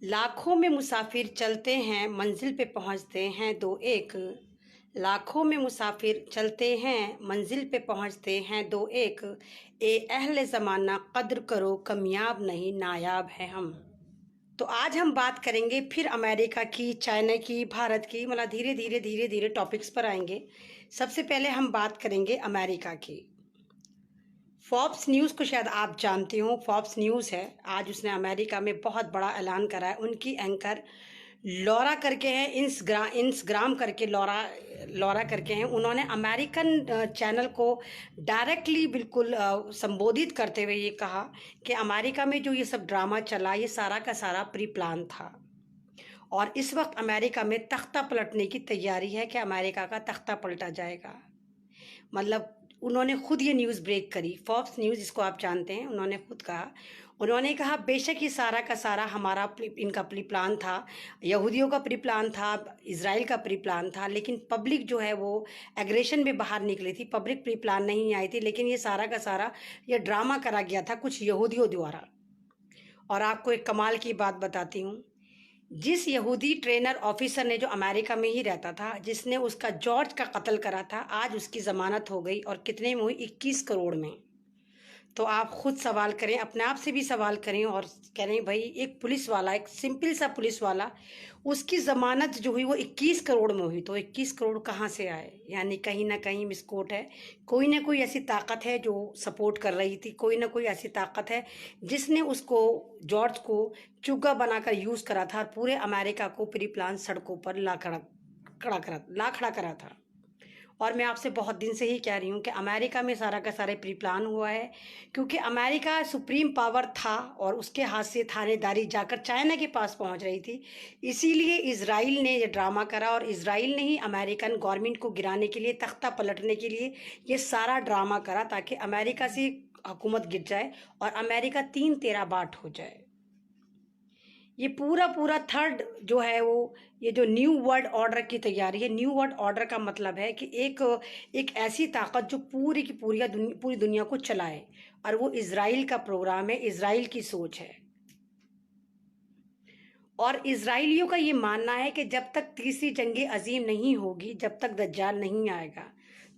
लाखों में मुसाफिर चलते हैं मंजिल पे पहुंचते हैं दो एक। लाखों में मुसाफिर चलते हैं मंजिल पे पहुंचते हैं दो एक। ए अहले ज़माना कद्र करो कामयाब नहीं नायाब है हम। तो आज हम बात करेंगे फिर अमेरिका की, चाइना की, भारत की, मतलब धीरे धीरे टॉपिक्स पर आएंगे। सबसे पहले हम बात करेंगे अमेरिका की। फॉक्स न्यूज़ को शायद आप जानते हो, फॉक्स न्यूज़ है। आज उसने अमेरिका में बहुत बड़ा ऐलान करा है। उनकी एंकर लॉरा करके हैं, इंस्ग्राम करके लॉरा लॉरा करके हैं। उन्होंने अमेरिकन चैनल को डायरेक्टली बिल्कुल संबोधित करते हुए ये कहा कि अमेरिका में जो ये सब ड्रामा चला, ये सारा का सारा प्री प्लान था और इस वक्त अमेरिका में तख्ता पलटने की तैयारी है कि अमेरिका का तख्ता पलटा जाएगा। मतलब उन्होंने खुद ये न्यूज़ ब्रेक करी। फॉक्स न्यूज़, जिसको आप जानते हैं, उन्होंने खुद कहा। उन्होंने कहा बेशक ये सारा का सारा हमारा इनका प्री प्लान था, यहूदियों का प्री प्लान था, इज़राइल का प्री प्लान था, लेकिन पब्लिक जो है वो एग्रेशन में बाहर निकली थी। पब्लिक प्री प्लान नहीं आई थी, लेकिन ये सारा का सारा ये ड्रामा करा गया था कुछ यहूदियों द्वारा। और आपको एक कमाल की बात बताती हूँ। जिस यहूदी ट्रेनर ऑफिसर ने, जो अमेरिका में ही रहता था, जिसने उसका जॉर्ज का कत्ल करा था, आज उसकी ज़मानत हो गई। और कितने में हुई? 21 करोड़ में। तो आप खुद सवाल करें, अपने आप से भी सवाल करें और करें भाई, एक पुलिस वाला, एक सिंपल सा पुलिस वाला, उसकी ज़मानत जो हुई वो 21 करोड़ में हुई। तो 21 करोड़ कहाँ से आए? यानी कहीं ना कहीं मिसकोट है। कोई ना कोई ऐसी ताकत है जो सपोर्ट कर रही थी, कोई ना कोई ऐसी ताकत है जिसने उसको, जॉर्ज को, चुग्गा बनाकर यूज़ करा था और पूरे अमेरिका को प्री प्लान सड़कों पर ला खड़ा करा था। और मैं आपसे बहुत दिन से ही कह रही हूँ कि अमेरिका में सारा का सारा प्री प्लान हुआ है, क्योंकि अमेरिका सुप्रीम पावर था और उसके हाथ से थानेदारी जाकर चाइना के पास पहुँच रही थी। इसीलिए इजराइल ने ये ड्रामा करा और इजराइल ने ही अमेरिकन गवर्नमेंट को गिराने के लिए, तख्ता पलटने के लिए ये सारा ड्रामा करा, ताकि अमेरिका से हुकूमत गिर जाए और अमेरिका 3 तेरा बाट हो जाए। ये पूरा थर्ड जो है वो, ये जो न्यू वर्ल्ड ऑर्डर की तैयारी है। न्यू वर्ल्ड ऑर्डर का मतलब है कि एक ऐसी ताकत जो पूरी की पूरी दुनिया को चलाए, और वो इजराइल का प्रोग्राम है, इजराइल की सोच है। और इजराइलियों का ये मानना है कि जब तक तीसरी जंग अजीम नहीं होगी, जब तक दज्जाल नहीं आएगा,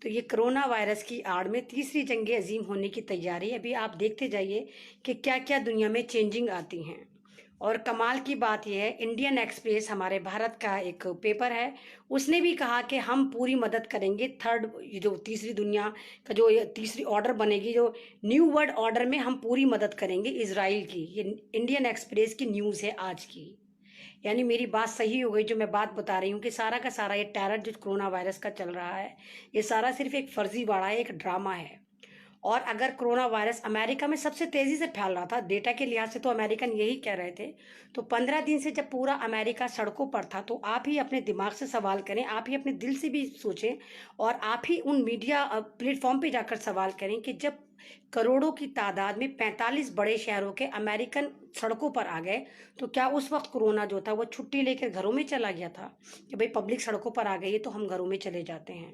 तो ये कोरोना वायरस की आड़ में तीसरी जंग अजीम होने की तैयारी। अभी आप देखते जाइए कि क्या क्या दुनिया में चेंजिंग आती हैं। और कमाल की बात यह है, इंडियन एक्सप्रेस, हमारे भारत का एक पेपर है, उसने भी कहा कि हम पूरी मदद करेंगे थर्ड, जो तीसरी दुनिया का जो ये तीसरी ऑर्डर बनेगी, जो न्यू वर्ल्ड ऑर्डर में हम पूरी मदद करेंगे इजराइल की। ये इंडियन एक्सप्रेस की न्यूज़ है आज की। यानी मेरी बात सही हो गई जो मैं बात बता रही हूँ कि सारा का सारा ये टेरर जो कोरोना वायरस का चल रहा है, ये सारा सिर्फ एक फर्जीवाड़ा है, एक ड्रामा है। और अगर कोरोना वायरस अमेरिका में सबसे तेजी से फैल रहा था, डेटा के लिहाज से तो अमेरिकन यही कह रहे थे, तो 15 दिन से जब पूरा अमेरिका सड़कों पर था, तो आप ही अपने दिमाग से सवाल करें, आप ही अपने दिल से भी सोचें और आप ही उन मीडिया प्लेटफॉर्म पे जाकर सवाल करें कि जब करोड़ों की तादाद में 45 बड़े शहरों के अमेरिकन सड़कों पर आ गए, तो क्या उस वक्त कोरोना जो था वो छुट्टी लेकर घरों में चला गया था कि भाई पब्लिक सड़कों पर आ गई है तो हम घरों में चले जाते हैं?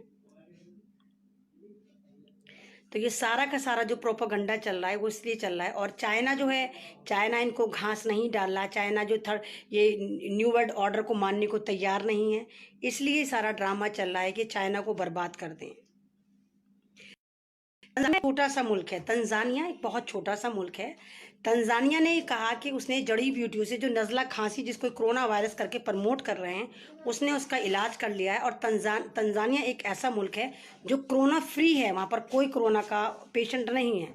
तो ये सारा का सारा जो प्रोपागंडा चल रहा है वो इसलिए चल रहा है। और चाइना जो है, चाइना इनको घास नहीं डाल रहा, चाइना जो थर्ड ये न्यू वर्ल्ड ऑर्डर को मानने को तैयार नहीं है, इसलिए सारा ड्रामा चल रहा है कि चाइना को बर्बाद कर दें। छोटा सा मुल्क है तंजानिया, एक बहुत छोटा सा मुल्क है। तंजानिया ने कहा कि उसने जड़ी बूटियों से जो नज़ला खांसी, जिसको कोरोना वायरस करके प्रमोट कर रहे हैं, उसने उसका इलाज कर लिया है। और तंजानिया एक ऐसा मुल्क है जो कोरोना फ्री है, वहाँ पर कोई कोरोना का पेशेंट नहीं है।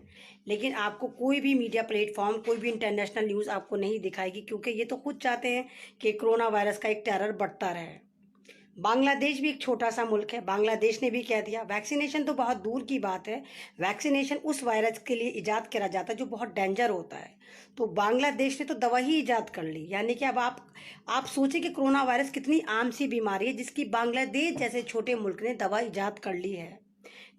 लेकिन आपको कोई भी मीडिया प्लेटफॉर्म, कोई भी इंटरनेशनल न्यूज़ आपको नहीं दिखाएगी, क्योंकि ये तो खुद चाहते हैं कि कोरोना वायरस का एक टेरर बढ़ता रहे। बांग्लादेश भी एक छोटा सा मुल्क है, बांग्लादेश ने भी कह दिया वैक्सीनेशन तो बहुत दूर की बात है, वैक्सीनेशन उस वायरस के लिए इजाद करा जाता है जो बहुत डेंजर होता है। तो बांग्लादेश ने तो दवा ही इजाद कर ली। यानी कि अब आप सोचें कि कोरोना वायरस कितनी आम सी बीमारी है जिसकी बांग्लादेश जैसे छोटे मुल्क ने दवा इजाद कर ली है,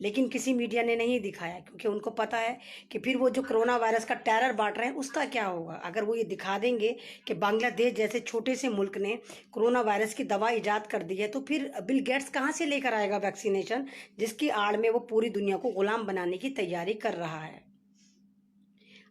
लेकिन किसी मीडिया ने नहीं दिखाया, क्योंकि उनको पता है कि फिर वो जो कोरोना वायरस का टेरर बांट रहे हैं उसका क्या होगा। अगर वो ये दिखा देंगे कि बांग्लादेश जैसे छोटे से मुल्क ने कोरोना वायरस की दवा इजाद कर दी है, तो फिर बिल गेट्स कहाँ से लेकर आएगा वैक्सीनेशन, जिसकी आड़ में वो पूरी दुनिया को गुलाम बनाने की तैयारी कर रहा है।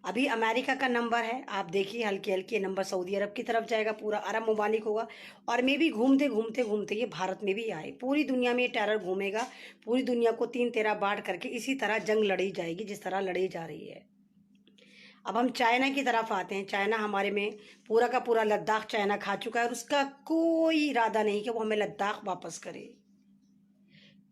अभी अमेरिका का नंबर है, आप देखिए हल्के हल्के नंबर सऊदी अरब की तरफ जाएगा, पूरा अरब ममालिक होगा। और मे भी घूमते घूमते घूमते ये भारत में भी आए, पूरी दुनिया में ये टेरर घूमेगा, पूरी दुनिया को 3 तेरा बांट करके इसी तरह जंग लड़ी जाएगी जिस तरह लड़ी जा रही है। अब हम चाइना की तरफ आते हैं। चाइना हमारे में पूरा का पूरा लद्दाख चाइना खा चुका है और उसका कोई इरादा नहीं कि वो हमें लद्दाख वापस करे।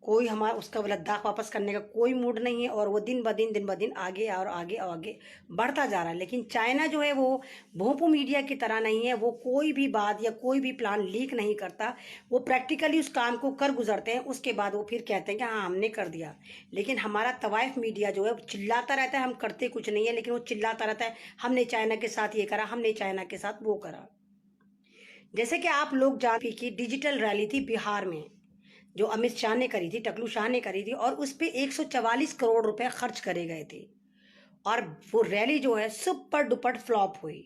कोई हमारा उसका लद्दाख वापस करने का कोई मूड नहीं है और वो दिन ब दिन आगे और आगे और आगे बढ़ता जा रहा है। लेकिन चाइना जो है वो भोंपू मीडिया की तरह नहीं है, वो कोई भी बात या कोई भी प्लान लीक नहीं करता। वो प्रैक्टिकली उस काम को कर गुजरते हैं, उसके बाद वो फिर कहते हैं कि हाँ हमने कर दिया। लेकिन हमारा तवाइफ मीडिया जो है वो चिल्लाता रहता है, हम करते कुछ नहीं है, लेकिन वो चिल्लाता रहता है हमने चाइना के साथ ये करा, हमने चाइना के साथ वो करा। जैसे कि आप लोग जानते कि डिजिटल रैली थी बिहार में, जो अमित शाह ने करी थी, टकलू शाह ने करी थी, और उस पर 144 करोड़ रुपए खर्च करे गए थे। और वो रैली जो है सुपर डुपर फ्लॉप हुई।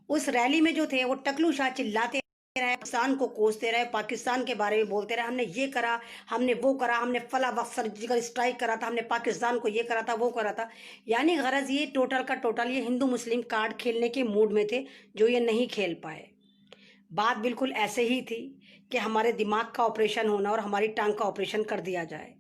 उस रैली में जो थे वो टकलू शाह चिल्लाते रहे, पाकिस्तान को कोसते रहे, पाकिस्तान के बारे में बोलते रहे, हमने ये करा, हमने वो करा, हमने फला वक्त सर्जिकल स्ट्राइक करा था, हमने पाकिस्तान को ये करा था, वो करा था। यानी गरज ये टोटल का टोटल ये हिंदू मुस्लिम कार्ड खेलने के मूड में थे, जो ये नहीं खेल पाए। बात बिल्कुल ऐसे ही थी कि हमारे दिमाग का ऑपरेशन होना और हमारी टांग का ऑपरेशन कर दिया जाए।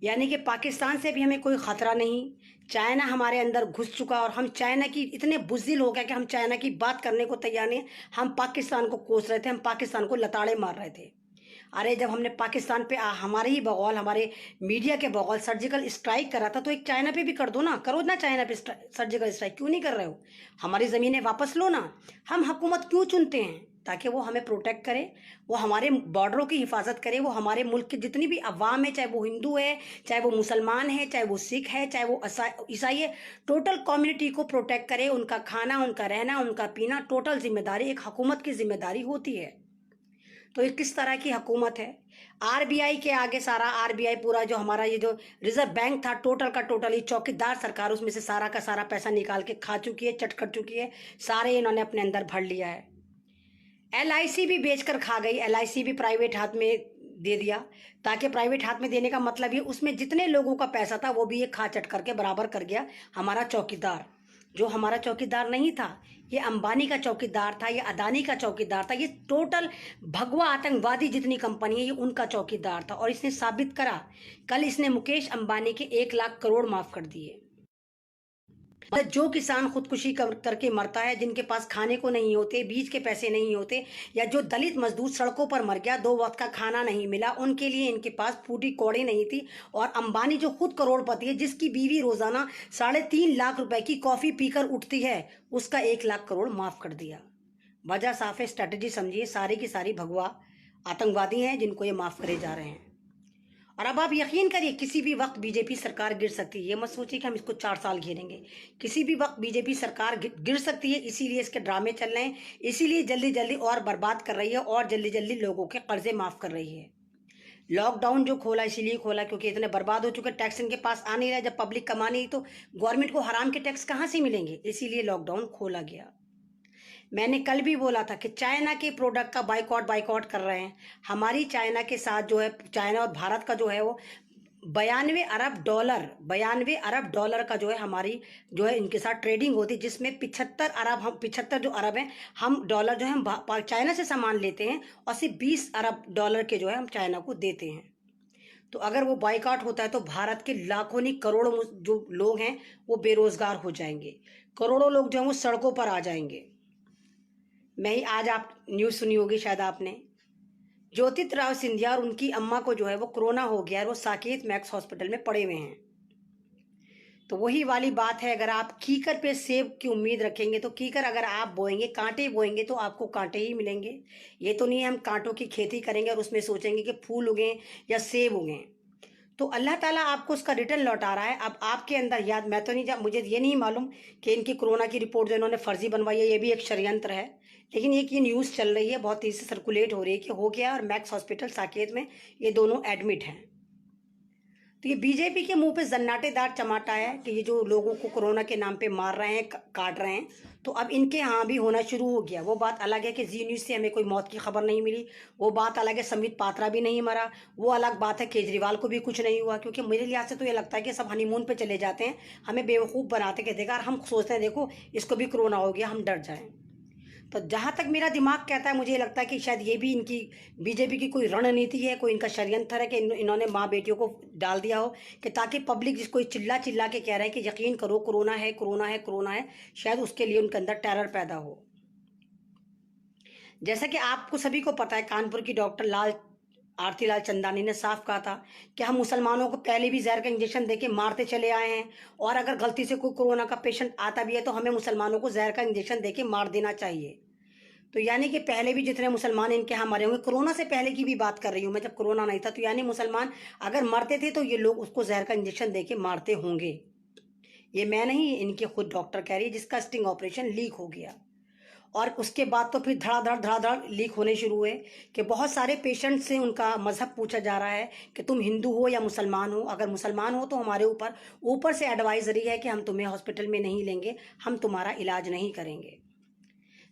यानी कि पाकिस्तान से भी हमें कोई ख़तरा नहीं, चाइना हमारे अंदर घुस चुका और हम चाइना की इतने बुज़दिल हो गए कि हम चाइना की बात करने को तैयार नहीं। हम पाकिस्तान को कोस रहे थे, हम पाकिस्तान को लताड़े मार रहे थे। अरे जब हमने पाकिस्तान पे हमारे ही बगौल, हमारे मीडिया के बगौल सर्जिकल स्ट्राइक करा था, तो एक चाइना पे भी कर दो ना, करो ना चाइना पे सर्जिकल स्ट्राइक, क्यों नहीं कर रहे हो? हमारी ज़मीनें वापस लो ना। हम हुकूमत क्यों चुनते हैं? ताकि वो हमें प्रोटेक्ट करे, वो हमारे बॉर्डरों की हिफाजत करे, वो हमारे मुल्क की जितनी भी अवाम है, चाहे वो हिंदू है, चाहे वो मुसलमान है, चाहे वो सिख है, चाहे वो ईसाई है, टोटल कम्युनिटी को प्रोटेक्ट करे। उनका खाना, उनका रहना, उनका पीना, टोटल जिम्मेदारी एक हुकूमत की जिम्मेदारी होती है। तो ये किस तरह की हुकूमत है? आरबीआई के आगे सारा, आरबीआई पूरा जो हमारा ये जो रिजर्व बैंक था, टोटल का टोटल, ये चौकीदार सरकार उसमें से सारा का सारा पैसा निकाल के खा चुकी है, चट कर चुकी है, सारे इन्होंने अपने अंदर भर लिया है। एलआईसी भी बेचकर खा गई, एलआईसी भी प्राइवेट हाथ में दे दिया, ताकि प्राइवेट हाथ में देने का मतलब ये उसमें जितने लोगों का पैसा था वो भी ये खा चट करके बराबर कर गया हमारा चौकीदार। जो हमारा चौकीदार नहीं था, ये अंबानी का चौकीदार था, ये अदानी का चौकीदार था, ये टोटल भगवा आतंकवादी जितनी कंपनी है ये उनका चौकीदार था। और इसने साबित करा, कल इसने मुकेश अंबानी के 1 लाख करोड़ माफ कर दिए। जो किसान खुदकुशी करके मरता है, जिनके पास खाने को नहीं होते, बीज के पैसे नहीं होते, या जो दलित मजदूर सड़कों पर मर गया, 2 वक्त का खाना नहीं मिला, उनके लिए इनके पास फूटी कौड़ी नहीं थी। और अंबानी जो खुद करोड़पति है, जिसकी बीवी रोजाना 3.5 लाख रुपए की कॉफी पीकर उठती है, उसका 1 लाख करोड़ माफ कर दिया। वजह साफ है, स्ट्रेटेजी समझिए, सारी की सारी भगवा आतंकवादी हैं जिनको ये माफ करे जा रहे हैं। और अब आप यकीन करिए, किसी भी वक्त बीजेपी सरकार गिर सकती है। ये मत सोचिए कि हम इसको 4 साल घेरेंगे, किसी भी वक्त बीजेपी सरकार गिर सकती है। इसीलिए इसके ड्रामे चल रहे हैं, इसीलिए जल्दी जल्दी और बर्बाद कर रही है और जल्दी जल्दी लोगों के कर्जे माफ कर रही है। लॉकडाउन जो खोला इसीलिए खोला क्योंकि इतने बर्बाद हो चुके, टैक्स इनके पास आ नहीं रहा। जब पब्लिक कमा नहीं तो गवर्नमेंट को हराम के टैक्स कहाँ से मिलेंगे? इसीलिए लॉकडाउन खोला गया। मैंने कल भी बोला था कि चाइना के प्रोडक्ट का बाइकआउट कर रहे हैं। हमारी चाइना के साथ जो है, चाइना और भारत का जो है वो 92 अरब डॉलर का जो है हमारी जो है इनके साथ ट्रेडिंग होती है, जिसमें 75 जो अरब हैं हम डॉलर जो है हम चाइना से सामान लेते हैं और सिर्फ 20 अरब डॉलर के जो है हम चाइना को देते हैं। तो अगर वो बाइकआउट होता है तो भारत के लाखों नहीं करोड़ों जो लोग हैं वो बेरोजगार हो जाएंगे, करोड़ों लोग जो है वो सड़कों पर आ जाएंगे। मैं ही आज आप न्यूज़ सुनी होगी शायद आपने, ज्योतिराव सिंधिया और उनकी अम्मा को जो है वो कोरोना हो गया है, वो साकेत मैक्स हॉस्पिटल में पड़े हुए हैं। तो वही वाली बात है, अगर आप कीकर पे सेब की उम्मीद रखेंगे तो कीकर अगर आप बोएंगे, कांटे बोएंगे तो आपको कांटे ही मिलेंगे। ये तो नहीं है हम कांटों की खेती करेंगे और उसमें सोचेंगे कि फूल उगें या सेब उगें। तो अल्लाह ताला आपको उसका रिटर्न लौटा रहा है। अब आपके अंदर याद, मैं तो नहीं, मुझे ये नहीं मालूम कि इनकी कोरोना की रिपोर्ट जो इन्होंने फर्जी बनवाई है ये भी एक षड्यंत्र है, लेकिन ये न्यूज़ चल रही है, बहुत तेज़ी से सर्कुलेट हो रही है कि हो गया और मैक्स हॉस्पिटल साकेत में ये दोनों एडमिट हैं। तो ये बीजेपी के मुंह पे जन्नाटेदार चमाटा है कि ये जो लोगों को कोरोना के नाम पे मार रहे हैं, काट रहे हैं, तो अब इनके यहाँ भी होना शुरू हो गया। वो बात अलग है कि जी न्यूज़ से हमें कोई मौत की खबर नहीं मिली, वो बात अलग है संबित पात्रा भी नहीं मरा, वो अलग बात है केजरीवाल को भी कुछ नहीं हुआ। क्योंकि मेरे लिहाज से तो ये लगता है कि सब हनीमून पे चले जाते हैं, हमें बेवकूफ़ बनाते के देखा, और हम सोचते हैं देखो इसको भी कोरोना हो गया, हम डर जाएं। तो जहाँ तक मेरा दिमाग कहता है, मुझे ये लगता है कि शायद ये भी इनकी बीजेपी की कोई रणनीति है, कोई इनका षड्यंत्र है कि इन्होंने माँ बेटियों को डाल दिया हो कि ताकि पब्लिक जिसको चिल्ला चिल्ला के कह रहे हैं कि यकीन करो कोरोना है कोरोना है कोरोना है, शायद उसके लिए उनके अंदर टेरर पैदा हो। जैसा कि आपको सभी को पता है, कानपुर की डॉक्टर आरती लाल चंदानी ने साफ कहा था कि हम मुसलमानों को पहले भी जहर का इंजेक्शन देके मारते चले आए हैं, और अगर गलती से कोई कोरोना का पेशेंट आता भी है तो हमें मुसलमानों को जहर का इंजेक्शन देके मार देना चाहिए। तो यानी कि पहले भी जितने मुसलमान इनके यहाँ मरे होंगे, कोरोना से पहले की भी बात कर रही हूँ मैं, जब कोरोना नहीं था, तो यानी मुसलमान अगर मरते थे तो ये लोग उसको जहर का इंजेक्शन देके मारते होंगे। ये मैं नहीं, इनके खुद डॉक्टर कह रही है, जिसका स्टिंग ऑपरेशन लीक हो गया। और उसके बाद तो फिर धड़ाधड़ लीक होने शुरू हुए कि बहुत सारे पेशेंट से उनका मजहब पूछा जा रहा है कि तुम हिंदू हो या मुसलमान हो। अगर मुसलमान हो तो हमारे ऊपर से एडवाइजरी है कि हम तुम्हें हॉस्पिटल में नहीं लेंगे, हम तुम्हारा इलाज नहीं करेंगे।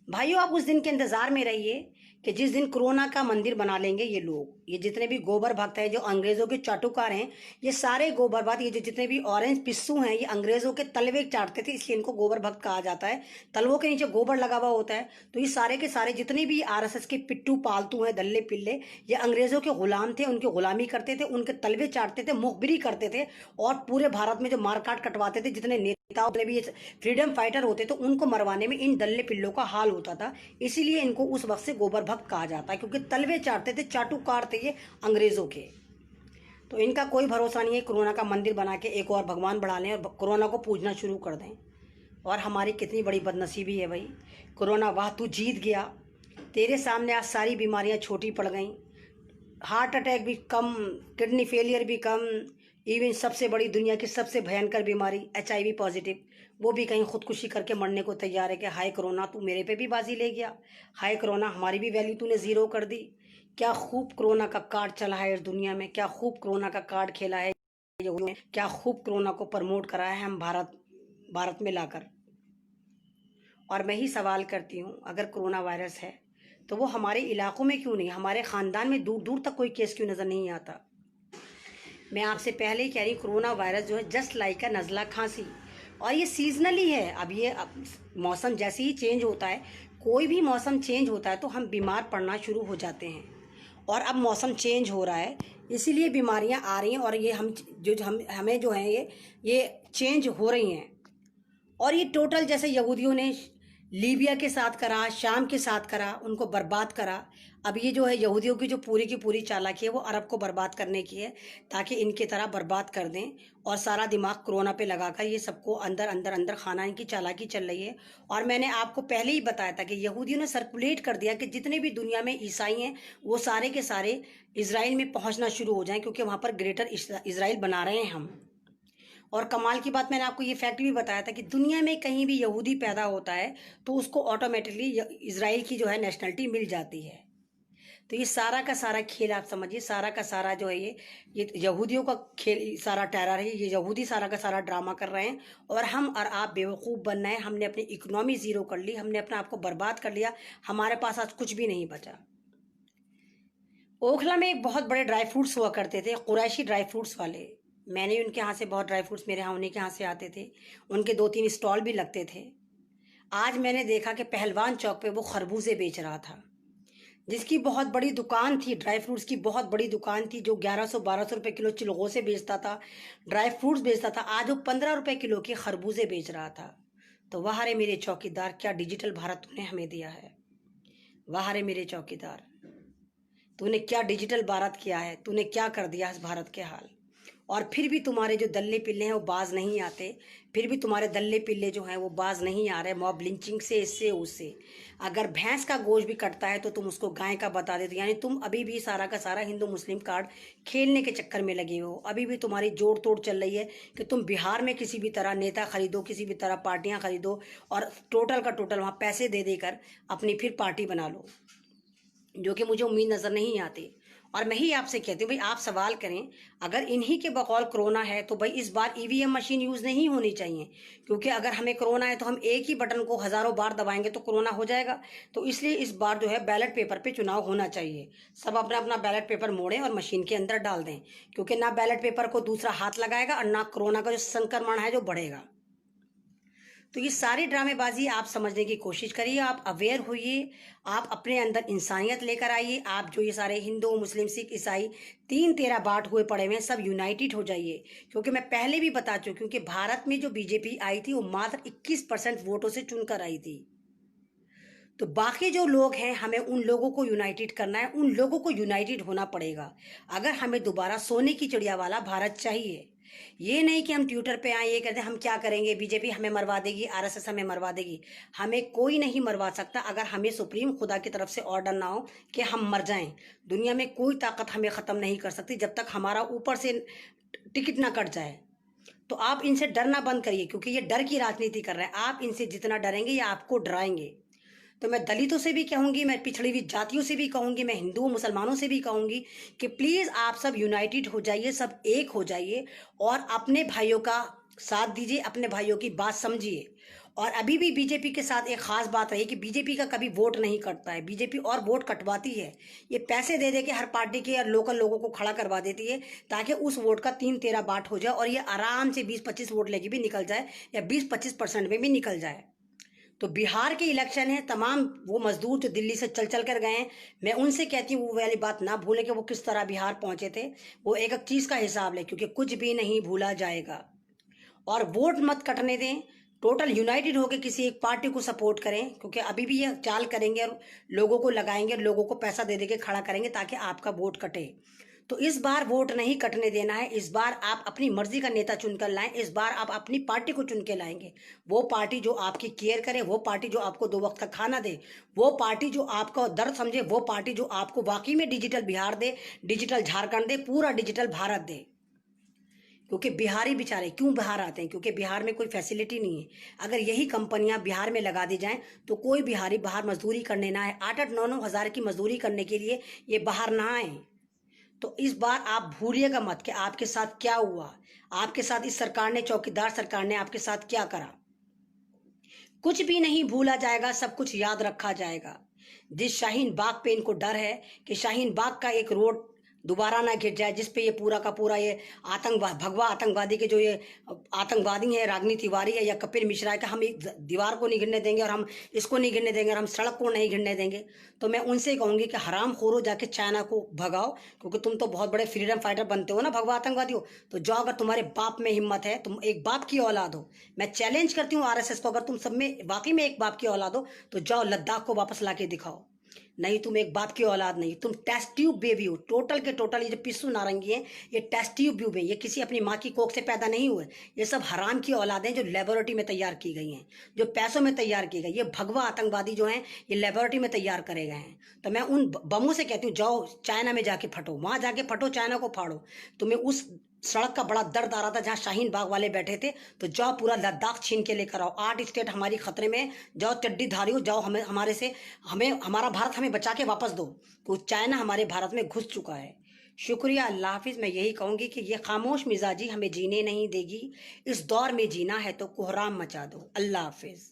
भाइयों, आप उस दिन के इंतजार में रहिए कि जिस दिन कोरोना का मंदिर बना लेंगे ये लोग, ये जितने भी गोबर भक्त हैं, जो अंग्रेजों के चाटुकार हैं, ये सारे गोबर भक्त, ये जो जितने भी ऑरेंज पिस्सू हैं, ये अंग्रेजों के तलवे चाटते थे, इसलिए इनको गोबर भक्त कहा जाता है। तलवों के नीचे गोबर लगा हुआ होता है। तो ये सारे के सारे जितने भी आरएसएस के पिट्टू पालतू हैं, दल्ले पिल्ले, ये अंग्रेजों के गुलाम थे, उनकी गुलामी करते थे, उनके तलवे चाटते थे, मुखबिरी करते थे, और पूरे भारत में जो मारकाट कटवाते थे, जितने नेताओं भी फ्रीडम फाइटर होते थे, उनको मरवाने में इन दल्ले पिल्लों का हाल होता था। इसीलिए इनको उस वक्त से गोबर भक्त कहा जाता है, क्योंकि तलवे चाटते थे, चाटुकार थे ये अंग्रेजों के। तो इनका कोई भरोसा नहीं है, कोरोना का मंदिर बना के एक और भगवान बढ़ा लें और कोरोना को पूजना शुरू कर दें। और हमारी कितनी बड़ी बदनसीबी है भाई, कोरोना वाह तू जीत गया, तेरे सामने आज सारी बीमारियां छोटी पड़ गई, हार्ट अटैक भी कम, किडनी फेलियर भी कम, इवन सबसे बड़ी दुनिया की सबसे भयंकर बीमारी HIV पॉजिटिव, वो भी कहीं खुदकुशी करके मरने को तैयार है कि हाय कोरोना तू मेरे पे भी बाजी ले गया, हाय कोरोना हमारी भी वैल्यू तूने ज़ीरो कर दी। क्या खूब कोरोना का कार्ड चला है इस दुनिया में, क्या खूब कोरोना का कार्ड खेला है, क्या खूब कोरोना को प्रमोट करा है हम भारत में लाकर। और मैं ही सवाल करती हूँ, अगर कोरोना वायरस है तो वो हमारे इलाकों में क्यों नहीं, हमारे ख़ानदान में दूर दूर तक कोई केस क्यों नज़र नहीं आता। मैं आपसे पहले ही कह रही हूँ, कोरोना वायरस जो है जस्ट लाइक अ नज़ला खांसी, और ये सीजनली है। अब मौसम जैसे ही चेंज होता है, कोई भी मौसम चेंज होता है तो हम बीमार पड़ना शुरू हो जाते हैं। और अब मौसम चेंज हो रहा है, इसीलिए बीमारियां आ रही हैं, और ये हमें जो है ये चेंज हो रही हैं। और ये टोटल जैसे यहूदियों ने लीबिया के साथ करा, शाम के साथ करा, उनको बर्बाद करा। अब ये जो है यहूदियों की जो पूरी की पूरी चालाकी है वो अरब को बर्बाद करने की है, ताकि इनकी तरह बर्बाद कर दें, और सारा दिमाग कोरोना पे लगाकर ये सबको अंदर अंदर अंदर खाना, इनकी चालाकी चल रही है। और मैंने आपको पहले ही बताया था कि यहूदियों ने सर्कुलेट कर दिया कि जितने भी दुनिया में ईसाई हैं वो सारे के सारे इजराइल में पहुँचना शुरू हो जाएँ, क्योंकि वहाँ पर ग्रेटर इजराइल बना रहे हैं हम। और कमाल की बात, मैंने आपको ये फैक्ट भी बताया था कि दुनिया में कहीं भी यहूदी पैदा होता है तो उसको ऑटोमेटिकली इजराइल की जो है नेशनलिटी मिल जाती है। तो ये सारा का सारा खेल आप समझिए, सारा का सारा जो है ये यहूदियों का खेल, सारा टेरर है, ये यहूदी सारा का सारा ड्रामा कर रहे हैं, और हम और आप बेवकूफ़ बन रहे हैं। हमने अपनी इकोनॉमी ज़ीरो कर ली, हमने अपना आपको बर्बाद कर लिया, हमारे पास आज कुछ भी नहीं बचा। ओखला में एक बहुत बड़े ड्राई फ्रूट्स हुआ करते थे, कुरैशी ड्राई फ्रूट्स वाले। मैंने उनके यहाँ से बहुत ड्राई फ्रूट्स, मेरे यहाँ उन्हीं के यहाँ से आते थे, उनके 2-3 स्टॉल भी लगते थे। आज मैंने देखा कि पहलवान चौक पे वो खरबूजे बेच रहा था, जिसकी बहुत बड़ी दुकान थी, ड्राई फ्रूट्स की बहुत बड़ी दुकान थी, जो 1100-1200 रुपये किलो चिलगों से बेचता था, ड्राई फ्रूट्स बेचता था, आज वो 15 रुपये किलो के खरबूजे बेच रहा था। तो वाह रे मेरे चौकीदार, क्या डिजिटल भारत तूने हमें दिया है। वाह रे मेरे चौकीदार, तूने क्या डिजिटल भारत किया है, तूने क्या कर दिया इस भारत के हाल। और फिर भी तुम्हारे जो दल्ले पिल्ले हैं वो बाज नहीं आते, फिर भी तुम्हारे दल्ले पिल्ले जो हैं वो बाज नहीं आ रहे, मॉब लिंचिंग से, इससे उससे। अगर भैंस का गोश्त भी कटता है तो तुम उसको गाय का बता देते, यानी तुम अभी भी सारा का सारा हिंदू मुस्लिम कार्ड खेलने के चक्कर में लगे हो। अभी भी तुम्हारी जोड़ तोड़ चल रही है कि तुम बिहार में किसी भी तरह नेता खरीदो, किसी भी तरह पार्टियाँ खरीदो, और टोटल का टोटल वहाँ पैसे दे देकर अपनी फिर पार्टी बना लो, जो कि मुझे उम्मीद नज़र नहीं आती। और मैं ही आपसे कहती हूँ भाई, आप सवाल करें, अगर इन्हीं के बकौल कोरोना है तो भाई इस बार ईवीएम मशीन यूज नहीं होनी चाहिए, क्योंकि अगर हमें कोरोना है तो हम एक ही बटन को हजारों बार दबाएंगे तो कोरोना हो जाएगा। तो इसलिए इस बार जो है बैलेट पेपर पे चुनाव होना चाहिए। सब अपना अपना बैलेट पेपर मोड़ें और मशीन के अंदर डाल दें, क्योंकि ना बैलेट पेपर को दूसरा हाथ लगाएगा और ना कोरोना का जो संक्रमण है जो बढ़ेगा। तो ये सारी ड्रामेबाजी आप समझने की कोशिश करिए, आप अवेयर होइए, आप अपने अंदर इंसानियत लेकर आइए। आप जो ये सारे हिंदू, मुस्लिम, सिख, ईसाई 3-13 बाट हुए पड़े हुए हैं, सब यूनाइटेड हो जाइए। क्योंकि मैं पहले भी बता चुकी हूँ कि भारत में जो बीजेपी आई थी वो मात्र 21% वोटों से चुनकर आई थी। तो बाकी जो लोग हैं, हमें उन लोगों को यूनाइटेड करना है, उन लोगों को यूनाइटेड होना पड़ेगा अगर हमें दोबारा सोने की चिड़िया वाला भारत चाहिए। ये नहीं कि हम ट्विटर पे आए ये कहते हैं हम क्या करेंगे, बीजेपी हमें मरवा देगी, आरएसएस हमें मरवा देगी। हमें कोई नहीं मरवा सकता अगर हमें सुप्रीम खुदा की तरफ से ऑर्डर ना हो कि हम मर जाएं। दुनिया में कोई ताकत हमें ख़त्म नहीं कर सकती जब तक हमारा ऊपर से टिकट ना कट जाए। तो आप इनसे डरना बंद करिए, क्योंकि ये डर की राजनीति कर रहे हैं। आप इनसे जितना डरेंगे ये आपको डराएंगे। तो मैं दलितों से भी कहूंगी, मैं पिछड़ी हुई जातियों से भी कहूंगी, मैं हिंदुओं मुसलमानों से भी कहूंगी कि प्लीज़ आप सब यूनाइटेड हो जाइए, सब एक हो जाइए और अपने भाइयों का साथ दीजिए, अपने भाइयों की बात समझिए। और अभी भी बीजेपी के साथ एक खास बात रही कि बीजेपी का कभी वोट नहीं कटता है, बीजेपी और वोट कटवाती है। ये पैसे दे दे के हर पार्टी के और लोकल लोगों को खड़ा करवा देती है ताकि उस वोट का 3-13 बाट हो जाए और ये आराम से 20-25 वोट लेके भी निकल जाए या 20-25% में भी निकल जाए। तो बिहार के इलेक्शन है, तमाम वो मजदूर जो दिल्ली से चल चल कर गए हैं, मैं उनसे कहती हूँ वो वाली बात ना भूलें कि वो किस तरह बिहार पहुंचे थे। वो एक एक चीज़ का हिसाब लें, क्योंकि कुछ भी नहीं भूला जाएगा। और वोट मत कटने दें, टोटल यूनाइटेड होकर किसी एक पार्टी को सपोर्ट करें, क्योंकि अभी भी ये चाल करेंगे और लोगों को लगाएंगे, लोगों को पैसा दे दे के खड़ा करेंगे ताकि आपका वोट कटे। तो इस बार वोट नहीं कटने देना है। इस बार आप अपनी मर्जी का नेता चुनकर लाएं, इस बार आप अपनी पार्टी को चुन के लाएंगे। वो पार्टी जो आपकी केयर करे, वो पार्टी जो आपको 2 वक्त का खाना दे, वो पार्टी जो आपका दर्द समझे, वो पार्टी जो आपको वाकई में डिजिटल बिहार दे, डिजिटल झारखंड दे, पूरा डिजिटल भारत दे। क्योंकि बिहारी बेचारे क्यों बाहर आते हैं, क्योंकि बिहार में कोई फैसिलिटी नहीं है। अगर यही कंपनियां बिहार में लगा दी जाएं तो कोई बिहारी बाहर मजदूरी करने ना आए, 8-8, 9-9 हज़ार की मजदूरी करने के लिए ये बाहर ना आए। तो इस बार आप भूलिएगा मत कि आपके साथ क्या हुआ, आपके साथ इस सरकार ने, चौकीदार सरकार ने आपके साथ क्या करा। कुछ भी नहीं भूला जाएगा, सब कुछ याद रखा जाएगा। जिस शाहीन बाग पे इनको डर है कि शाहीन बाग का एक रोड दोबारा ना गिर जाए, जिसपे ये पूरा का पूरा ये आतंकवाद, भगवा आतंकवादी के जो ये आतंकवादी है, रागनी तिवारी है या कपिल मिश्रा है, कि हम एक दीवार को नहीं गिरने देंगे और हम इसको नहीं गिरने देंगे और हम सड़क को नहीं गिरने देंगे। तो मैं उनसे कहूँगी कि हराम खोरो, जाके चाइना को भगाओ, क्योंकि तुम तो बहुत बड़े फ्रीडम फाइटर बनते हो ना, भगवा आतंकवादी हो। तो जाओ, अगर तुम्हारे बाप में हिम्मत है, तुम एक बाप की औलाद हो, मैं चैलेंज करती हूँ आरएसएस को, अगर तुम सब में वाकई में एक बाप की औलाद हो तो जाओ लद्दाख को वापस ला के दिखाओ। नहीं, तुम एक बाप की औलाद नहीं, तुम टेस्ट ट्यूब बेबी हो, टोटल के टोटल। ये जो पिस्सू नारंगी है, ये टेस्ट ट्यूब बेबी है, ये किसी अपनी माँ की कोख से पैदा नहीं हुए। ये सब हराम की औलादें हैं जो लेबोरेटरी में तैयार की गई हैं, जो पैसों में तैयार की गई। ये भगवा आतंकवादी जो हैं ये लेबोरेटरी में तैयार करे गए हैं। तो मैं उन बमों से कहती हूँ, जाओ चाइना में जाके फटो, वहां जाके फटो, चाइना को फाड़ो। तुम्हें उस सड़क का बड़ा दर्द आ रहा था जहाँ शाहीन बाग वाले बैठे थे, तो जाओ पूरा लद्दाख छीन के लेकर आओ। 8 स्टेट हमारी खतरे में, जाओ चड्डी धारियो, जाओ हमें, हमारे से, हमें, हमारा भारत हमें बचा के वापस दो। तो चाइना हमारे भारत में घुस चुका है। शुक्रिया, अल्लाह हाफिज़। मैं यही कहूँगी कि ये खामोश मिजाजी हमें जीने नहीं देगी। इस दौर में जीना है तो कोहराम मचा दो। अल्लाह हाफिज़।